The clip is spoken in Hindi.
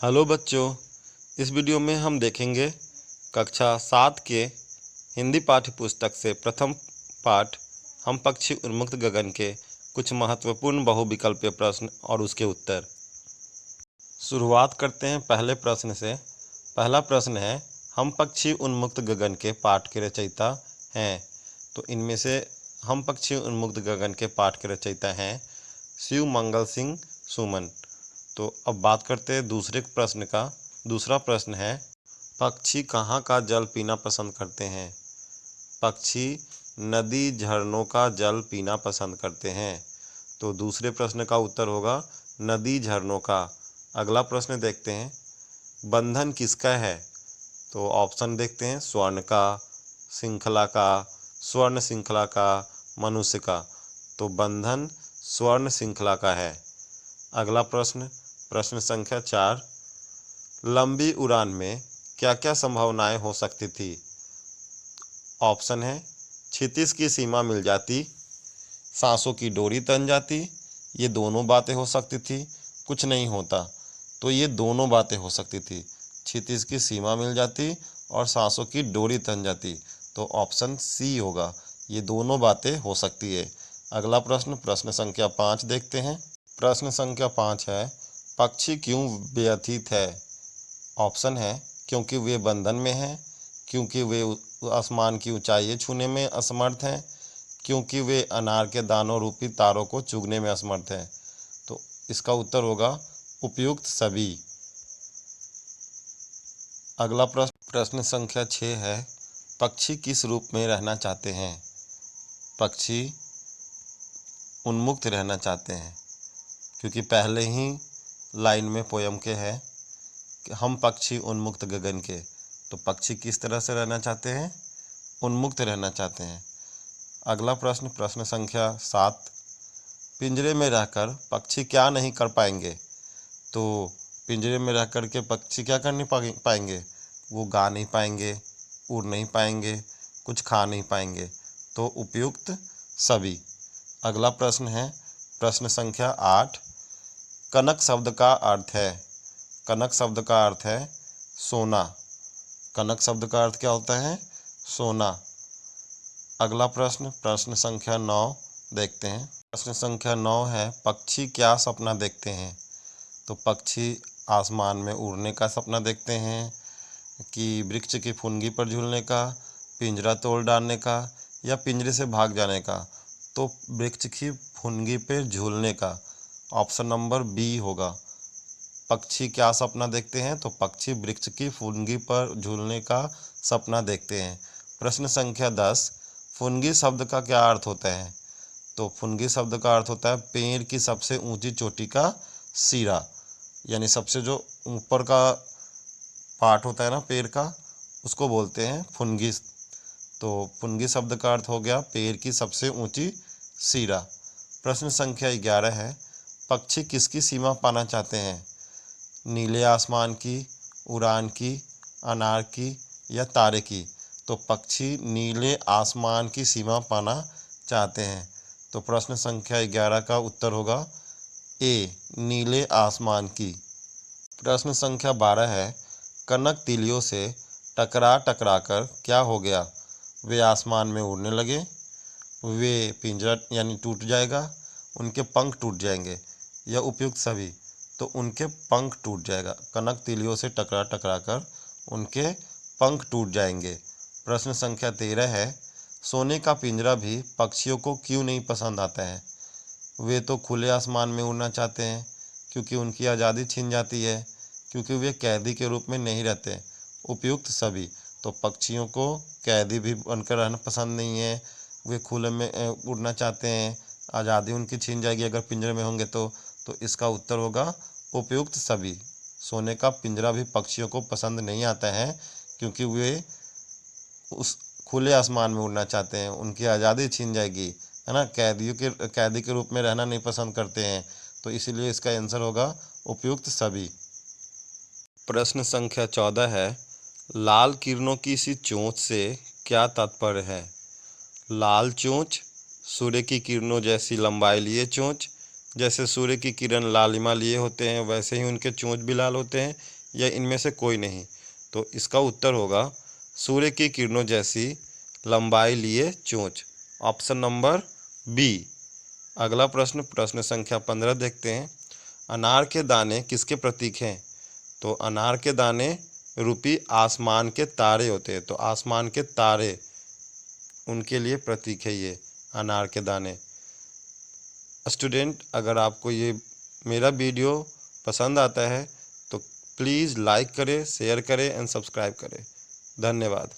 हेलो बच्चों, इस वीडियो में हम देखेंगे कक्षा 7 के हिंदी पाठ्य पुस्तक से प्रथम पाठ हम पक्षी उन्मुक्त गगन के कुछ महत्वपूर्ण बहुविकल्पीय प्रश्न और उसके उत्तर। शुरुआत करते हैं पहले प्रश्न से। पहला प्रश्न है, हम पक्षी उन्मुक्त गगन के पाठ के रचयिता हैं। तो इनमें से हम पक्षी उन्मुक्त गगन के पाठ के रचयिता हैं शिव मंगल सिंह सुमन। तो अब बात करते हैं दूसरे प्रश्न का। दूसरा प्रश्न है, पक्षी कहाँ का जल पीना पसंद करते हैं? पक्षी नदी झरनों का जल पीना पसंद करते हैं। तो दूसरे प्रश्न का उत्तर होगा नदी झरनों का। अगला प्रश्न देखते हैं, बंधन किसका है? तो ऑप्शन देखते हैं, स्वर्ण का, श्रृंखला का, स्वर्ण श्रृंखला का, मनुष्य का। तो बंधन स्वर्ण श्रृंखला का है। अगला प्रश्न, प्रश्न संख्या 4, लंबी उड़ान में क्या क्या संभावनाएं हो सकती थी? ऑप्शन है, क्षितिज की सीमा मिल जाती, सांसों की डोरी तन जाती, ये दोनों बातें हो सकती थी, कुछ नहीं होता। तो ये दोनों बातें हो सकती थी, क्षितिज की सीमा मिल जाती और सांसों की डोरी तन जाती। तो ऑप्शन सी होगा, ये दोनों बातें हो सकती है। अगला प्रश्न, प्रश्न संख्या 5 देखते हैं। प्रश्न संख्या 5 है, पक्षी क्यों व्यथित है? ऑप्शन है, क्योंकि वे बंधन में हैं, क्योंकि वे आसमान की ऊंचाई छूने में असमर्थ हैं, क्योंकि वे अनार के दानों रूपी तारों को चुगने में असमर्थ हैं। तो इसका उत्तर होगा उपयुक्त सभी। अगला प्रश्न, प्रश्न संख्या 6 है, पक्षी किस रूप में रहना चाहते हैं? पक्षी उन्मुक्त रहना चाहते हैं, क्योंकि पहले ही लाइन में पोयम के है कि हम पक्षी उन्मुक्त गगन के। तो पक्षी किस तरह से रहना चाहते हैं? उन्मुक्त रहना चाहते हैं। अगला प्रश्न, प्रश्न संख्या 7, पिंजरे में रहकर पक्षी क्या नहीं कर पाएंगे? तो पिंजरे में रहकर के पक्षी क्या कर नहीं पाएंगे? वो गा नहीं पाएंगे, उड़ नहीं पाएंगे, कुछ खा नहीं पाएंगे। तो उपयुक्त सभी। अगला प्रश्न है, प्रश्न संख्या 8, कनक शब्द का अर्थ है? कनक शब्द का अर्थ है सोना। कनक शब्द का अर्थ क्या होता है? सोना। अगला प्रश्न, प्रश्न संख्या 9 देखते हैं। प्रश्न संख्या 9 है, पक्षी क्या सपना देखते हैं? तो पक्षी आसमान में उड़ने का सपना देखते हैं, कि वृक्ष की फुनगी पर झूलने का, पिंजरा तोड़ डालने का, या पिंजरे से भाग जाने का। तो वृक्ष की फुनगी पर झूलने का। ऑप्शन नंबर बी होगा। पक्षी क्या सपना देखते हैं? तो पक्षी वृक्ष की फुनगी पर झूलने का सपना देखते हैं। प्रश्न संख्या 10, फुनगी शब्द का क्या अर्थ होता है? तो फुनगी शब्द का अर्थ होता है पेड़ की सबसे ऊंची चोटी का सिरा, यानी सबसे जो ऊपर का पार्ट होता है ना पेड़ का, उसको बोलते हैं फुनगी। तो फुनगी शब्द का अर्थ हो गया पेड़ की सबसे ऊंची सिरा। प्रश्न संख्या 11 है, पक्षी किसकी सीमा पाना चाहते हैं? नीले आसमान की, उड़ान की, अनार की, या तारे की। तो पक्षी नीले आसमान की सीमा पाना चाहते हैं। तो प्रश्न संख्या 11 का उत्तर होगा ए, नीले आसमान की। प्रश्न संख्या 12 है, कनक तिलियों से टकरा टकरा कर क्या हो गया? वे आसमान में उड़ने लगे, वे पिंजरा यानी टूट जाएगा, उनके पंख टूट जाएंगे, या उपयुक्त सभी। तो उनके पंख टूट जाएगा। कनक तिलियों से टकरा टकरा कर उनके पंख टूट जाएंगे। प्रश्न संख्या 13 है, सोने का पिंजरा भी पक्षियों को क्यों नहीं पसंद आता है? वे तो खुले आसमान में उड़ना चाहते हैं, क्योंकि उनकी आज़ादी छिन जाती है, क्योंकि वे कैदी के रूप में नहीं रहते। उपयुक्त सभी। तो पक्षियों को कैदी भी बनकर रहना पसंद नहीं है, वे खुले में उड़ना चाहते हैं, आज़ादी उनकी छिन जाएगी अगर पिंजरे में होंगे तो इसका उत्तर होगा उपयुक्त सभी। सोने का पिंजरा भी पक्षियों को पसंद नहीं आता है, क्योंकि वे उस खुले आसमान में उड़ना चाहते हैं, उनकी आज़ादी छीन जाएगी, है ना। कैदी के रूप में रहना नहीं पसंद करते हैं। तो इसीलिए इसका आंसर होगा उपयुक्त सभी। प्रश्न संख्या 14 है, लाल किरणों की सी चोंच से क्या तात्पर्य है? लाल चोंच, सूर्य की किरणों जैसी लंबाई लिए चोंच, जैसे सूर्य की किरण लालिमा लिए होते हैं वैसे ही उनके चोंच भी लाल होते हैं, या इनमें से कोई नहीं? तो इसका उत्तर होगा सूर्य की किरणों जैसी लंबाई लिए चोंच, ऑप्शन नंबर बी। अगला प्रश्न, प्रश्न संख्या 15 देखते हैं। अनार के दाने किसके प्रतीक हैं? तो अनार के दाने रूपी आसमान के तारे होते हैं, तो आसमान के तारे उनके लिए प्रतीक है ये अनार के दाने। स्टूडेंट, अगर आपको ये मेरा वीडियो पसंद आता है तो प्लीज़ लाइक करें, शेयर करें एंड सब्सक्राइब करें। धन्यवाद।